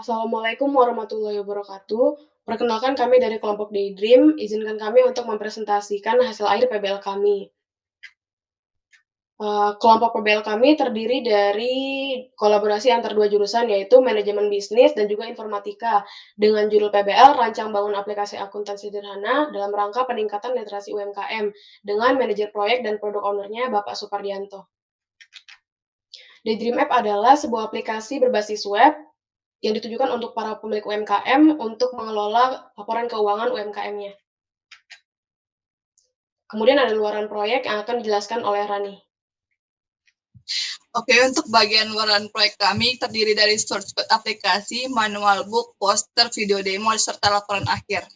Assalamualaikum warahmatullahi wabarakatuh. Perkenalkan kami dari kelompok Daydream, izinkan kami untuk mempresentasikan hasil akhir PBL kami. Kelompok PBL kami terdiri dari kolaborasi antar dua jurusan, yaitu manajemen bisnis dan juga informatika, dengan judul PBL Rancang Bangun Aplikasi Akuntan Sederhana dalam rangka peningkatan literasi UMKM, dengan manajer proyek dan produk owner-nya Bapak Supardianto. Daydream App adalah sebuah aplikasi berbasis web yang ditujukan untuk para pemilik UMKM untuk mengelola laporan keuangan UMKM-nya. Kemudian ada luaran proyek yang akan dijelaskan oleh Rani. Oke, untuk bagian luaran proyek kami terdiri dari source code aplikasi, manual book, poster, video demo, serta laporan akhir.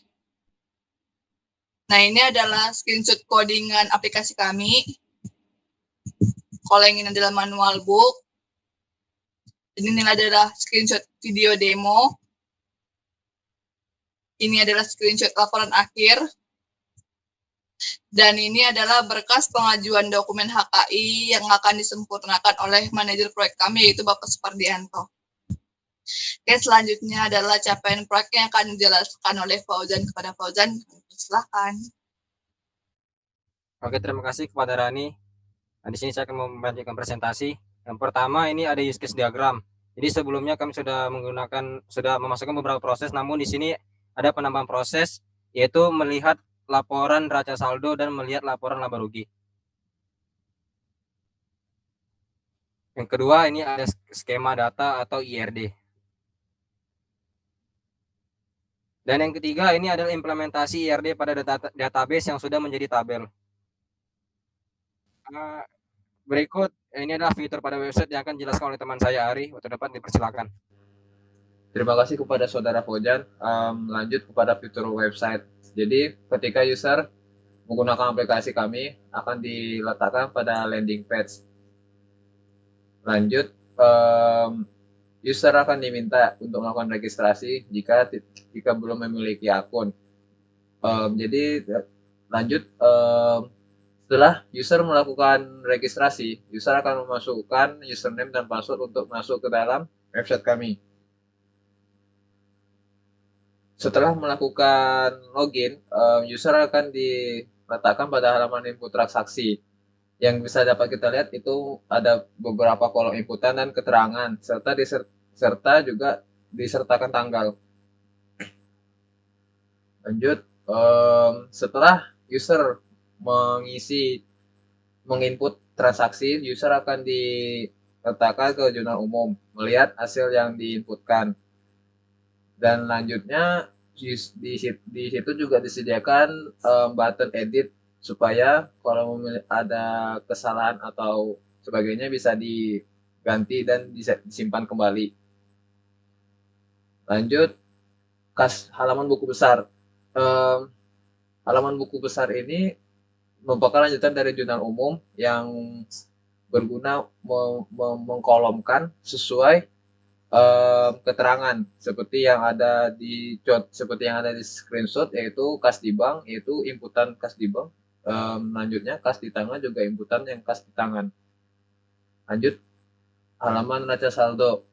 Nah, ini adalah screenshot codingan aplikasi kami. Kalau yang ini adalah manual book. Ini adalah screenshot video demo. Ini adalah screenshot laporan akhir. Dan ini adalah berkas pengajuan dokumen HKI yang akan disempurnakan oleh manajer proyek kami, yaitu Bapak Supardianto. Oke, selanjutnya adalah capaian proyek yang akan dijelaskan oleh Fauzan kepada Fauzan. Silakan. Oke, terima kasih kepada Rani. Nah, di sini saya akan membagikan presentasi. Yang pertama ini ada use case diagram. Jadi sebelumnya kami sudah memasukkan beberapa proses, namun di sini ada penambahan proses, yaitu melihat laporan neraca saldo dan melihat laporan laba rugi. Yang kedua ini ada skema data atau IRD. Dan yang ketiga ini adalah implementasi IRD pada database yang sudah menjadi tabel. Berikut ini adalah fitur pada website yang akan dijelaskan oleh teman saya Ari. Waktu depan dipersilakan. Terima kasih kepada Saudara Fauzan. Lanjut kepada fitur website. Jadi ketika user menggunakan aplikasi kami akan diletakkan pada landing page. Lanjut, user akan diminta untuk melakukan registrasi jika belum memiliki akun. Jadi lanjut, setelah user melakukan registrasi, user akan memasukkan username dan password untuk masuk ke dalam website kami. Setelah melakukan login, user akan diletakkan pada halaman input transaksi. Yang bisa dapat kita lihat itu ada beberapa kolom inputan dan keterangan, serta juga disertakan tanggal. Lanjut, setelah user menginput transaksi, user akan diletakkan ke jurnal umum, melihat hasil yang diinputkan. Dan lanjutnya di situ juga disediakan button edit supaya kalau ada kesalahan atau sebagainya bisa diganti dan disimpan kembali. Lanjut, halaman buku besar. Halaman buku besar ini merupakan lanjutan dari jurnal umum yang berguna mengkolomkan sesuai keterangan seperti yang ada di screenshot, yaitu kas di bank, yaitu inputan kas di bank. Lanjutnya kas di tangan juga inputan yang kas di tangan. Lanjut, halaman neraca saldo.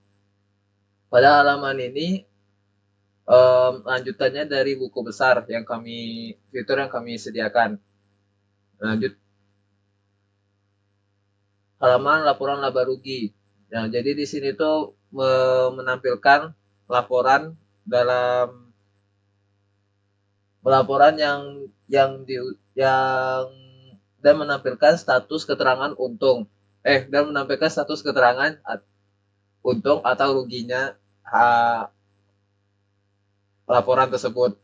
Pada halaman ini lanjutannya dari buku besar fitur yang kami sediakan. Lanjut, halaman laporan laba rugi. Nah, jadi di sini tuh menampilkan laporan dan menampilkan status keterangan untung atau ruginya laporan tersebut.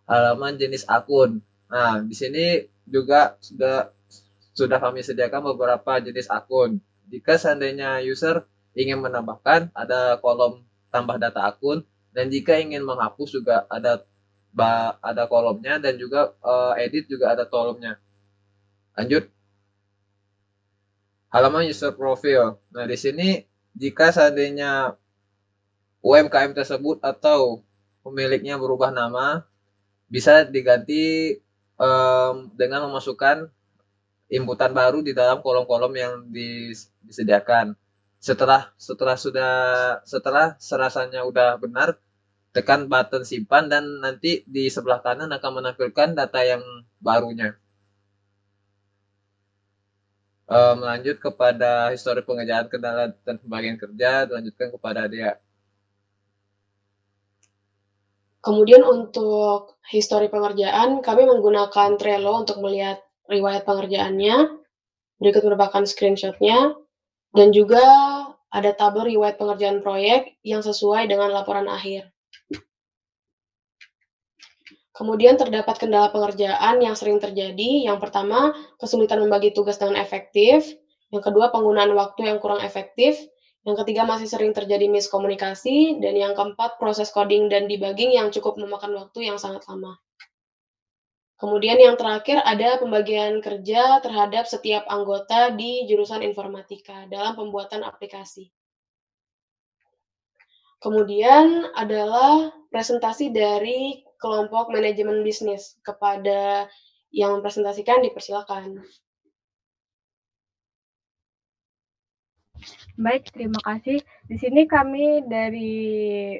Halaman jenis akun. Nah, di sini juga sudah kami sediakan beberapa jenis akun. Jika seandainya user ingin menambahkan, ada kolom tambah data akun, dan jika ingin menghapus juga ada kolomnya, dan juga edit juga ada kolomnya. Lanjut, halaman user profile. Nah, di sini jika seandainya UMKM tersebut atau pemiliknya berubah nama, bisa diganti dengan memasukkan inputan baru di dalam kolom-kolom yang disediakan. Setelah serasanya udah benar, tekan button simpan dan nanti di sebelah kanan akan menampilkan data yang barunya. Lanjut kepada histori pengerjaan kendala dan pembagian kerja, dilanjutkan kepada dia. Kemudian untuk histori pengerjaan, kami menggunakan Trello untuk melihat riwayat pengerjaannya. Berikut merupakan screenshot-nya, dan juga ada tabel riwayat pengerjaan proyek yang sesuai dengan laporan akhir. Kemudian terdapat kendala pengerjaan yang sering terjadi. Yang pertama, kesulitan membagi tugas dengan efektif. Yang kedua, penggunaan waktu yang kurang efektif. Yang ketiga, masih sering terjadi miskomunikasi. Dan yang keempat, proses coding dan debugging yang cukup memakan waktu yang sangat lama. Kemudian yang terakhir ada pembagian kerja terhadap setiap anggota di jurusan informatika dalam pembuatan aplikasi. Kemudian adalah presentasi dari kelompok manajemen bisnis. Kepada yang mempresentasikan, dipersilakan. Baik, terima kasih. Di sini kami dari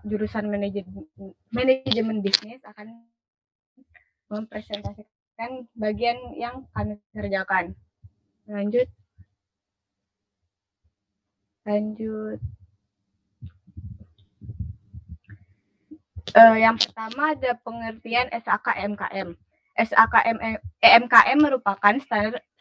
jurusan manajemen bisnis akan mempresentasikan bagian yang kami kerjakan. Lanjut. Yang pertama ada pengertian SAK-MKM. SAK-MKM merupakan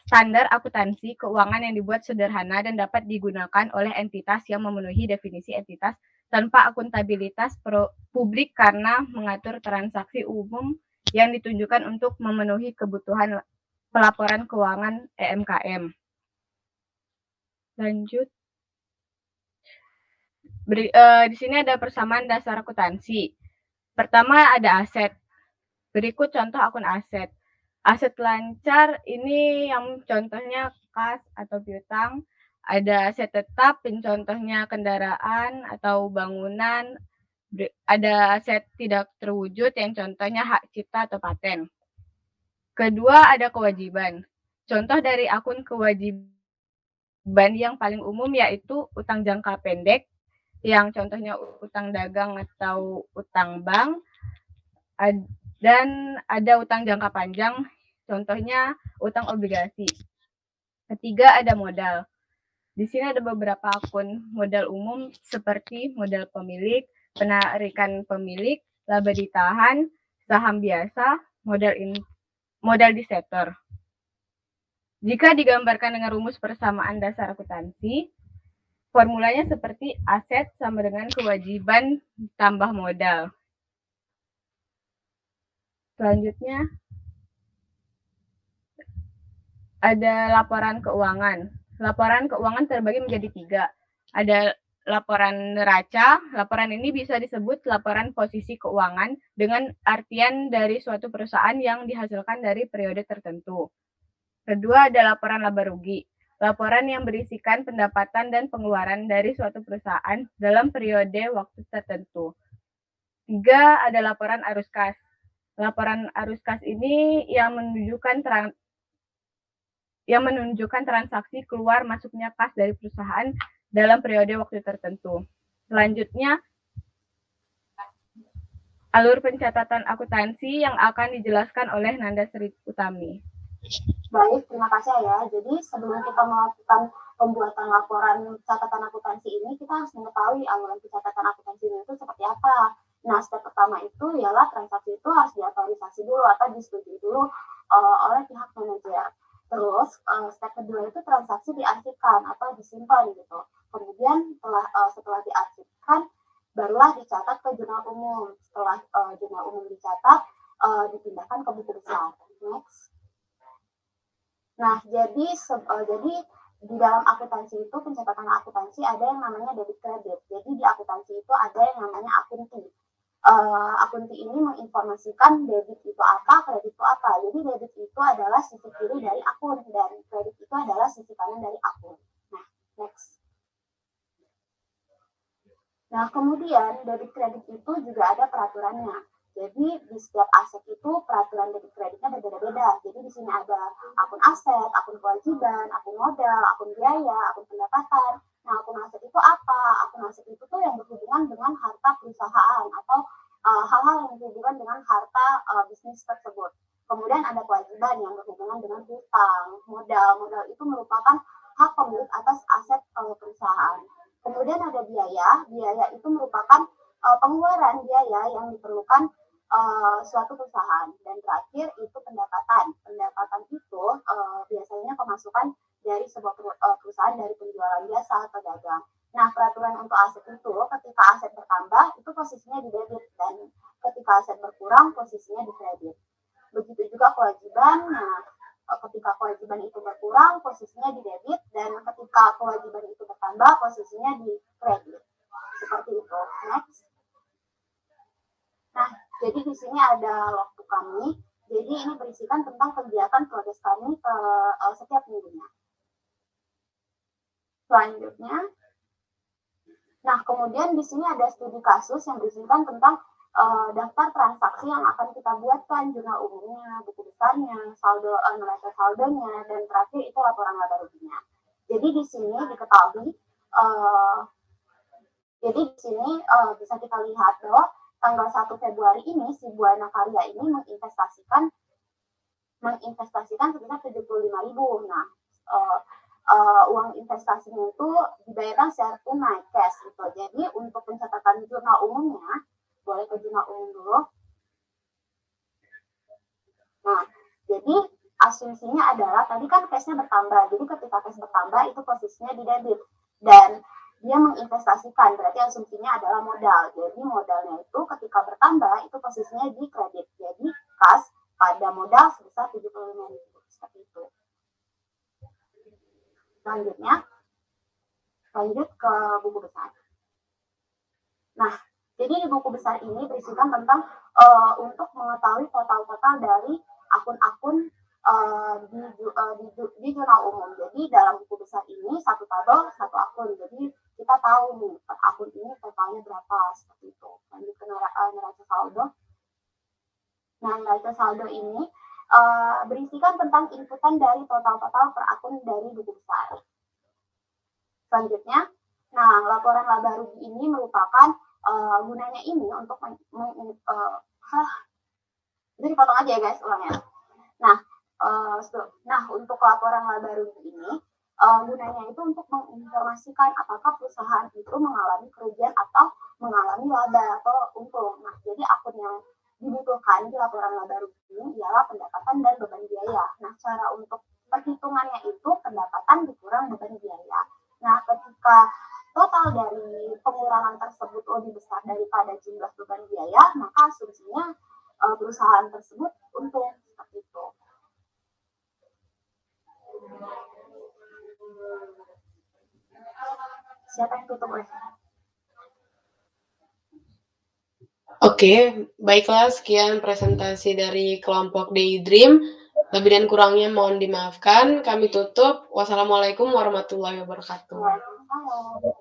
standar akuntansi keuangan yang dibuat sederhana dan dapat digunakan oleh entitas yang memenuhi definisi entitas tanpa akuntabilitas publik karena mengatur transaksi umum yang ditunjukkan untuk memenuhi kebutuhan pelaporan keuangan EMKM. Lanjut. Di sini ada persamaan dasar akuntansi. Pertama ada aset. Berikut contoh akun aset. Aset lancar ini yang contohnya kas atau piutang. Ada aset tetap, contohnya kendaraan atau bangunan. Ada aset tidak terwujud yang contohnya hak cipta atau paten. Kedua ada kewajiban. Contoh dari akun kewajiban yang paling umum yaitu utang jangka pendek, yang contohnya utang dagang atau utang bank, dan ada utang jangka panjang, contohnya utang obligasi. Ketiga ada modal. Di sini ada beberapa akun modal umum seperti modal pemilik, penarikan pemilik, laba ditahan, saham biasa, modal di sektor. Jika digambarkan dengan rumus persamaan dasar akuntansi, formulanya seperti aset sama dengan kewajiban tambah modal. Selanjutnya, ada laporan keuangan. Laporan keuangan terbagi menjadi 3. Ada laporan neraca. Laporan ini bisa disebut laporan posisi keuangan dengan artian dari suatu perusahaan yang dihasilkan dari periode tertentu. Kedua, ada laporan laba rugi. Laporan yang berisikan pendapatan dan pengeluaran dari suatu perusahaan dalam periode waktu tertentu. 3, ada laporan arus kas. Laporan arus kas ini yang menunjukkan transaksi keluar masuknya kas dari perusahaan dalam periode waktu tertentu. Selanjutnya, alur pencatatan akuntansi yang akan dijelaskan oleh Nanda Sri Utami. Baik, terima kasih ya. Jadi sebelum kita melakukan pembuatan laporan catatan akuntansi ini, kita harus mengetahui aluran pencatatan akuntansi itu seperti apa. Nah, step pertama itu ialah transaksi itu harus diautorisasi dulu atau disetujui dulu oleh pihak manajer. Terus step kedua itu transaksi diarsipkan atau disimpan gitu. Kemudian setelah diarsipkan, barulah dicatat ke jurnal umum. Setelah jurnal umum dicatat, dipindahkan ke buku besar. Next. Nah, jadi di dalam akuntansi itu, pencatatan akuntansi ada yang namanya debit kredit. Jadi di akuntansi itu ada yang namanya akunti. Akunti ini menginformasikan debit itu apa, kredit itu apa. Jadi debit itu adalah sisi kiri dari akun dan kredit itu adalah sisi kanan dari akun. Nah, next. Nah, kemudian debit kredit itu juga ada peraturannya. Jadi di setiap aset itu peraturan debit kreditnya berbeda-beda. Jadi di sini ada akun aset, akun kewajiban, akun modal, akun biaya, akun pendapatan. Nah, akun aset itu apa? Akun aset itu tuh yang berhubungan dengan harta perusahaan atau hal-hal yang berhubungan dengan harta bisnis tersebut. Kemudian ada kewajiban yang berhubungan dengan hutang, modal. Modal itu merupakan hak pemilik atas aset perusahaan. Kemudian ada biaya. Biaya itu merupakan pengeluaran biaya yang diperlukan suatu perusahaan. Dan terakhir itu pendapatan. Pendapatan itu biasanya pemasukan dari sebuah perusahaan dari penjualan jasa atau dagang. Nah, peraturan untuk aset itu ketika aset bertambah itu posisinya di debit dan ketika aset berkurang posisinya di kredit. Begitu juga kewajiban. Nah, ketika kewajiban itu berkurang posisinya di debit dan ketika kewajiban itu bertambah posisinya di kredit. Seperti itu. Next. Nah, jadi di sini ada logbook kami. Jadi ini berisikan tentang kegiatan progres kami ke setiap minggunya. Selanjutnya, nah kemudian di sini ada studi kasus yang berisikan tentang daftar transaksi yang akan kita buatkan, jurnal umumnya, buku besarnya, saldo neraca saldonya, dan terakhir itu laporan laba ruginya. Jadi di sini diketahui, jadi di sini bisa kita lihat bahwa tanggal 1 Februari ini si Buana Karya ini menginvestasikan sebesar 75.000. Nah, uang investasinya itu dibayarkan secara tunai cash gitu. Jadi untuk pencatatan jurnal umumnya, boleh ke jurnal umum dulu. Nah, jadi asumsinya adalah tadi kan cashnya bertambah. Jadi ketika cash bertambah itu posisinya di debit dan dia menginvestasikan, berarti asumsinya adalah modal. Jadi modalnya itu ketika bertambah itu posisinya di kredit. Jadi kas pada modal sebesar 75.000 seperti itu. Selanjutnya, lanjut ke buku besar. Nah, jadi di buku besar ini berisikan tentang untuk mengetahui total-total dari akun-akun di jurnal umum. Jadi dalam buku besar ini satu tabel, satu akun. Jadi kita tahu nih per akun ini totalnya berapa seperti itu. Lanjut ke neraca saldo. Nah, neraca saldo ini berisikan tentang inputan dari total-total per akun dari buku besar. Selanjutnya, nah laporan laba rugi ini merupakan gunanya ini untuk itu dipotong aja ya guys ulangnya. Nah, untuk laporan laba rugi ini gunanya itu untuk menginformasikan apakah perusahaan itu mengalami kerugian atau mengalami laba atau untung. Nah, jadi akun yang dibutuhkan di laporan laba rugi ini ialah pendapatan dan beban biaya. Nah, cara untuk perhitungannya itu pendapatan dikurang beban biaya. Nah, ketika total dari pengurangan tersebut lebih besar daripada jumlah beban biaya, maka asumsinya perusahaan tersebut untung seperti itu. Siapa yang tutup? Oke, baiklah sekian presentasi dari kelompok Daydream. Lebih dan kurangnya mohon dimaafkan. Kami tutup. Wassalamualaikum warahmatullahi wabarakatuh. Waalaikumsalam.